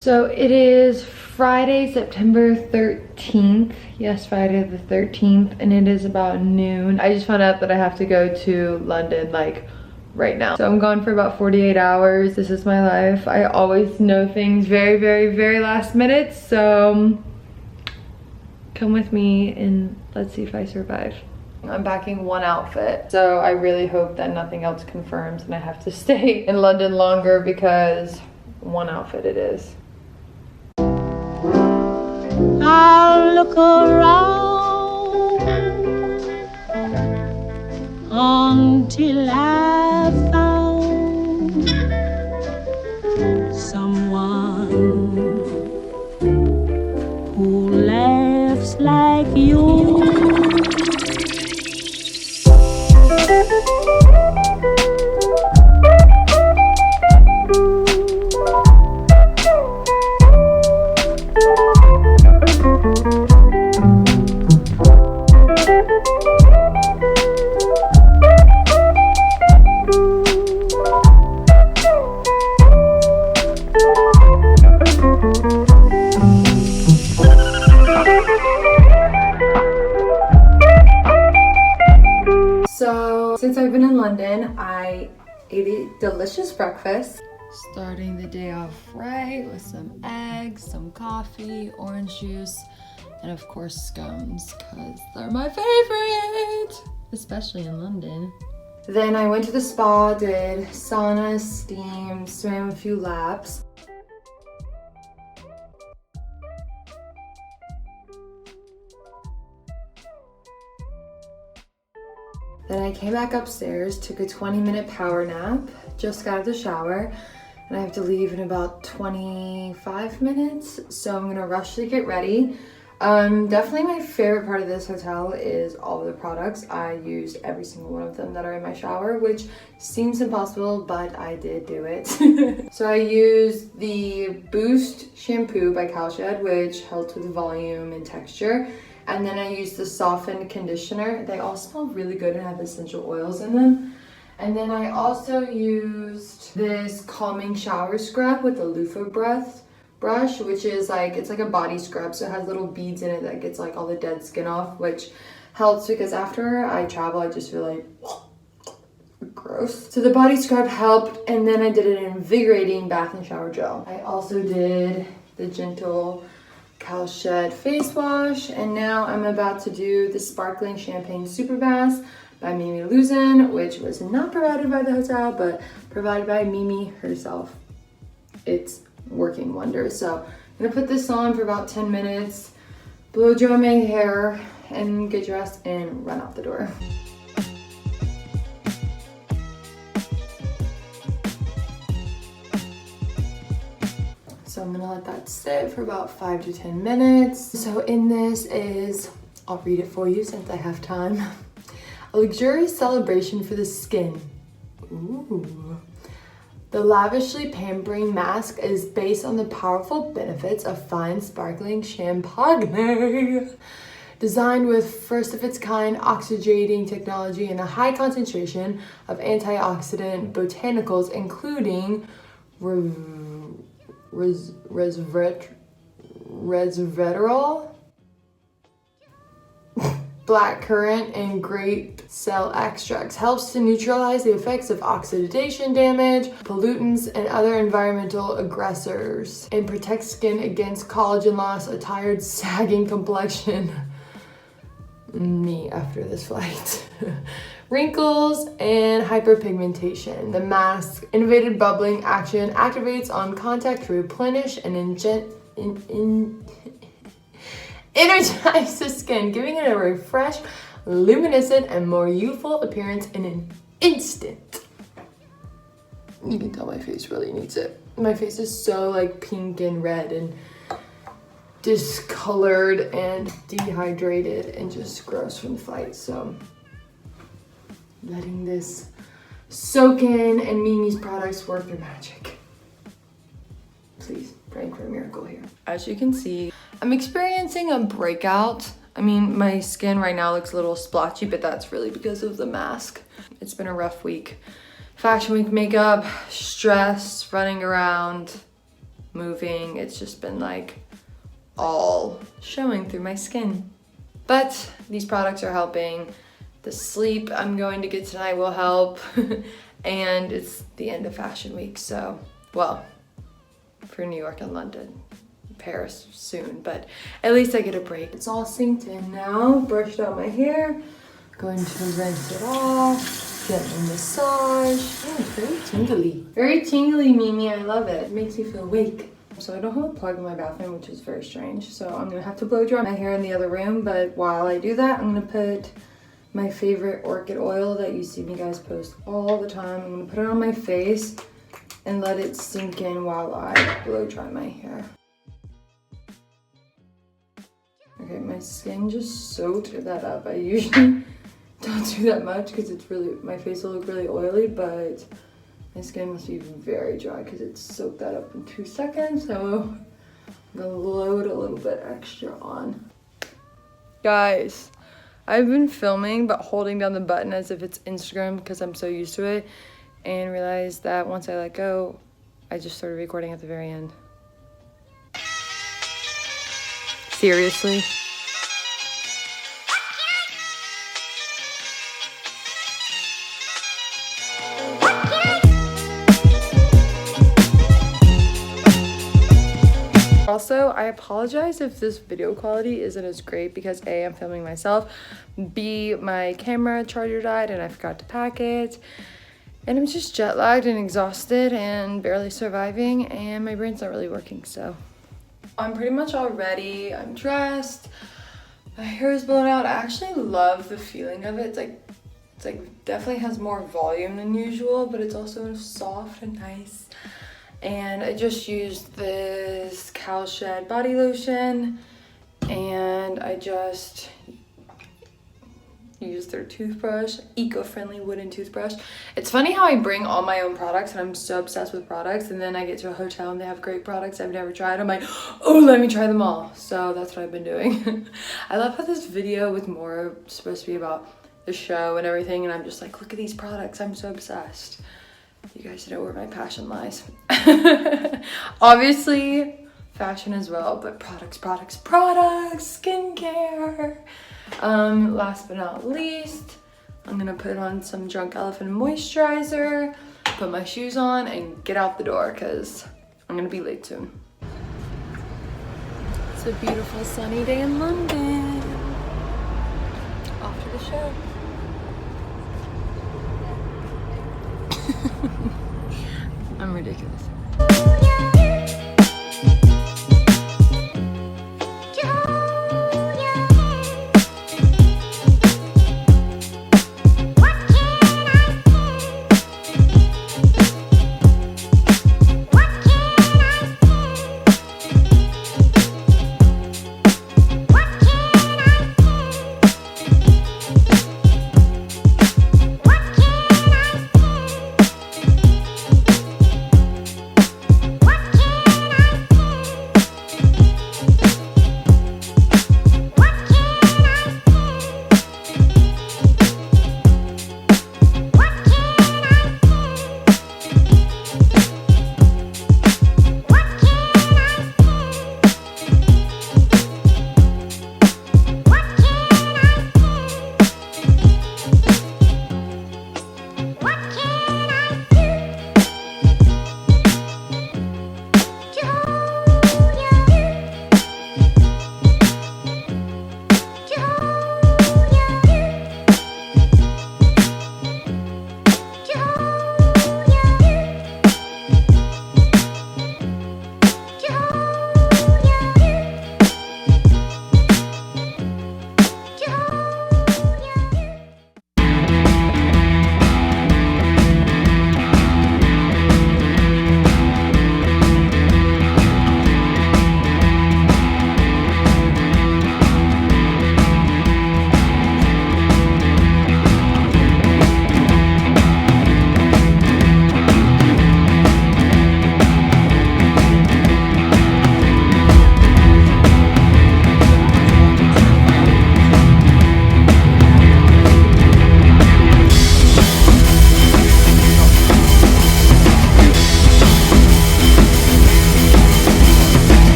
So it is Friday, September 13th. Yes, Friday the 13th, and it is about noon. I just found out that I have to go to London like right now. So I'm gone for about 48 hours. This is my life. I always know things very, very, very last minute. So come with me and let's see if I survive. I'm packing one outfit, so I really hope that nothing else confirms and I have to stay in London longer because one outfit it is. I'll look around until I found someone who laughs like you. So, since I've been in London, I ate a delicious breakfast. Starting the day off right with some eggs, some coffee, orange juice, and of course scones, because they're my favorite, especially in London. Then I went to the spa, did sauna, steam, swam a few laps. Then I came back upstairs, took a 20-minute power nap, just got out of the shower, and I have to leave in about 25 minutes, so I'm gonna rush to get ready. Definitely my favorite part of this hotel is all of the products. I used every single one of them that are in my shower, which seems impossible, but I did do it. So I used the Boost shampoo by Cowshed, which helps with volume and texture. And then I used the softened conditioner. They all smell really good and have essential oils in them. And then I also used this calming shower scrub with the loofah brush, which is like, it's like a body scrub. So it has little beads in it that gets like all the dead skin off, which helps because after I travel, I just feel like gross. So the body scrub helped. And then I did an invigorating bath and shower gel. I also did the gentle Cowshed face wash, and now I'm about to do the sparkling champagne super bath by Mimi Luzin, which was not provided by the hotel but provided by Mimi herself. It's working wonders. So I'm gonna put this on for about 10 minutes, blow dry my hair, and get dressed and run out the door. So I'm gonna let that sit for about 5 to 10 minutes. So in this is, I'll read it for you since I have time. A luxurious celebration for the skin. Ooh. The lavishly pampering mask is based on the powerful benefits of fine sparkling champagne. Designed with first of its kind oxygenating technology and a high concentration of antioxidant botanicals, including resveratrol, blackcurrant, and grape cell extracts, helps to neutralize the effects of oxidation damage, pollutants, and other environmental aggressors, and protects skin against collagen loss, a tired, sagging complexion. Me after this flight. Wrinkles and hyperpigmentation. The mask's innovative bubbling action activates on contact to replenish and energize the skin, giving it a refreshed, luminescent, and more youthful appearance in an instant. You can tell my face really needs it. My face is so like pink and red and discolored and dehydrated and just gross from the flight. So letting this soak in and Mimi's products work their magic. Please praying for a miracle here. As you can see, I'm experiencing a breakout. I mean, my skin right now looks a little splotchy, but that's really because of the mask. It's been a rough week. Fashion week makeup, stress, running around, moving. It's just been like all showing through my skin. But these products are helping. The sleep I'm going to get tonight will help. And it's the end of fashion week, so, well, for New York and London, Paris soon, but at least I get a break. It's all synced in now, brushed out my hair, going to rinse it off, get a massage. Oh, it's very tingly. Very tingly, Mimi, I love it. It makes me feel awake. So I don't have a plug in my bathroom, which is very strange, so I'm gonna have to blow dry my hair in the other room, but while I do that, I'm gonna put my favorite orchid oil that you see me guys post all the time. I'm gonna put it on my face and let it sink in while I blow dry my hair. Okay, my skin just soaked that up. I usually don't do that much because it's really, my face will look really oily, but my skin must be very dry because it soaked that up in 2 seconds. So I'm gonna load a little bit extra on. Guys, I've been filming but holding down the button as if it's Instagram because I'm so used to it, and realized that once I let go, I just started recording at the very end. Seriously? Also, I apologize if this video quality isn't as great because A, I'm filming myself, B, my camera charger died and I forgot to pack it, and I'm just jet lagged and exhausted and barely surviving, and my brain's not really working, so. I'm pretty much all ready. I'm dressed, my hair is blown out. I actually love the feeling of it. It's like definitely has more volume than usual, but it's also soft and nice. And I just used this Cowshed body lotion, and I just used their toothbrush, eco-friendly wooden toothbrush. It's funny how I bring all my own products and I'm so obsessed with products, and then I get to a hotel and they have great products I've never tried. I'm like, oh, let me try them all. So that's what I've been doing. I love how this video with more supposed to be about the show and everything, and I'm just like, look at these products, I'm so obsessed. You guys know where my passion lies. Obviously, fashion as well, but products, skincare. Last but not least, I'm gonna put on some Drunk Elephant moisturizer, put my shoes on, and get out the door because I'm gonna be late soon. It's a beautiful sunny day in London. Off to the show. I'm ridiculous.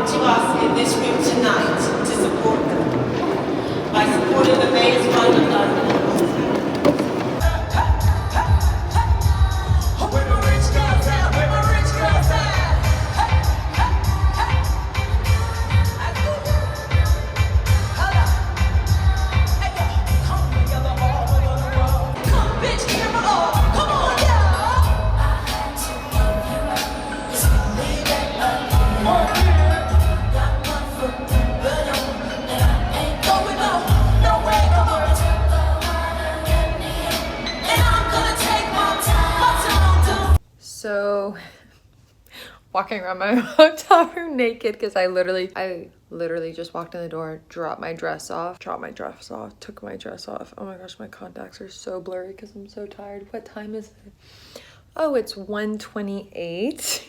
come to us in this room tonight to support them by supporting the Mayor's Fund of London. So, walking around my hotel room naked because I literally just walked in the door, took my dress off. Oh my gosh, my contacts are so blurry because I'm so tired. What time is it? Oh, it's 1:28.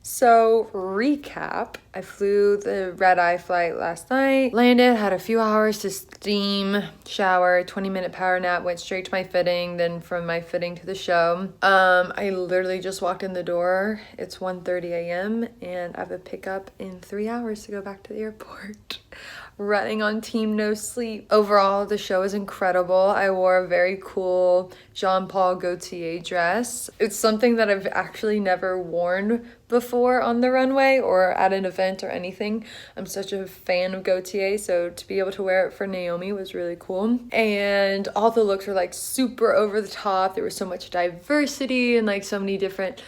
So, recap, I flew the red-eye flight last night, landed, had a few hours to steam, shower, 20-minute power nap, went straight to my fitting, then from my fitting to the show. I literally just walked in the door. It's 1:30 a.m. and I have a pickup in 3 hours to go back to the airport. Running on team no sleep. Overall, the show is incredible. I wore a very cool Jean Paul Gaultier dress. It's something that I've actually never worn before on the runway or at an event or anything. I'm such a fan of Gaultier, so to be able to wear it for Naomi was really cool. And all the looks were like super over the top. There was so much diversity and like so many different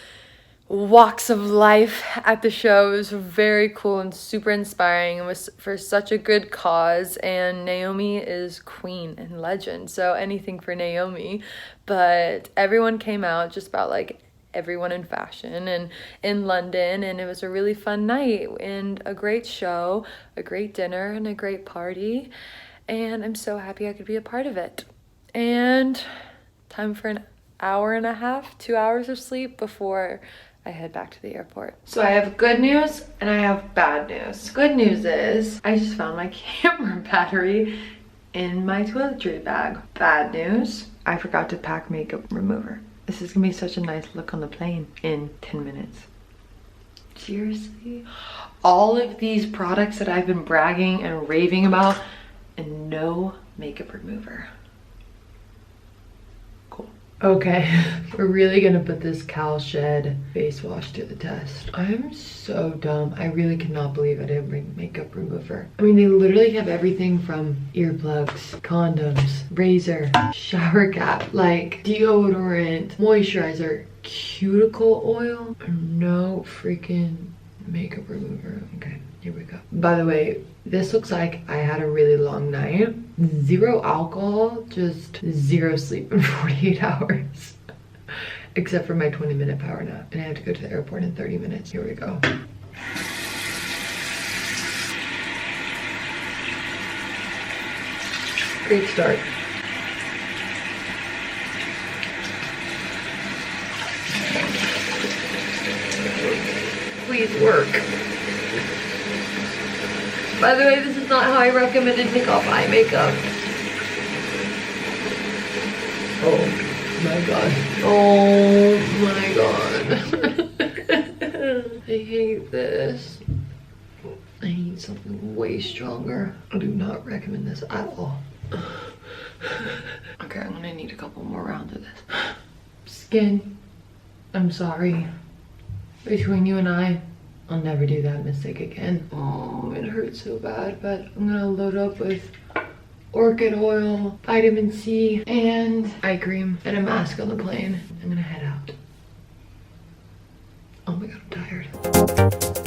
walks of life at the show. It was very cool and super inspiring. It was for such a good cause, and Naomi is queen and legend, so anything for Naomi. But everyone came out, just about like everyone in fashion and in London, and it was a really fun night and a great show, a great dinner, and a great party, and I'm so happy I could be a part of it. And time for an hour and a half, 2 hours of sleep before I head back to the airport. So I have good news and I have bad news. Good news is I just found my camera battery in my toiletry bag. Bad news, I forgot to pack makeup remover. This is gonna be such a nice look on the plane in 10 minutes. Seriously? All of these products that I've been bragging and raving about and no makeup remover. Okay, we're really gonna put this Cal Shed face wash to the test. I'm so dumb. I really cannot believe I didn't bring makeup remover. I mean, they literally have everything from earplugs, condoms, razor, shower cap, like deodorant, moisturizer, cuticle oil, no freaking makeup remover. Okay, here we go. By the way, this looks like I had a really long night. 0 alcohol, just 0 sleep in 48 hours. Except for my 20-minute power nap. And I have to go to the airport in 30 minutes. Here we go. Great start. Please work. By the way, this is not how I recommend to take off eye makeup. Oh my god. Oh my god. I hate this. I need something way stronger. I do not recommend this at all. Okay, I'm gonna need a couple more rounds of this. Skin, I'm sorry. Between you and I'll never do that mistake again. Oh, it hurts so bad, but I'm gonna load up with orchid oil, vitamin C, and eye cream, and a mask on the plane. I'm gonna head out. Oh my god, I'm tired.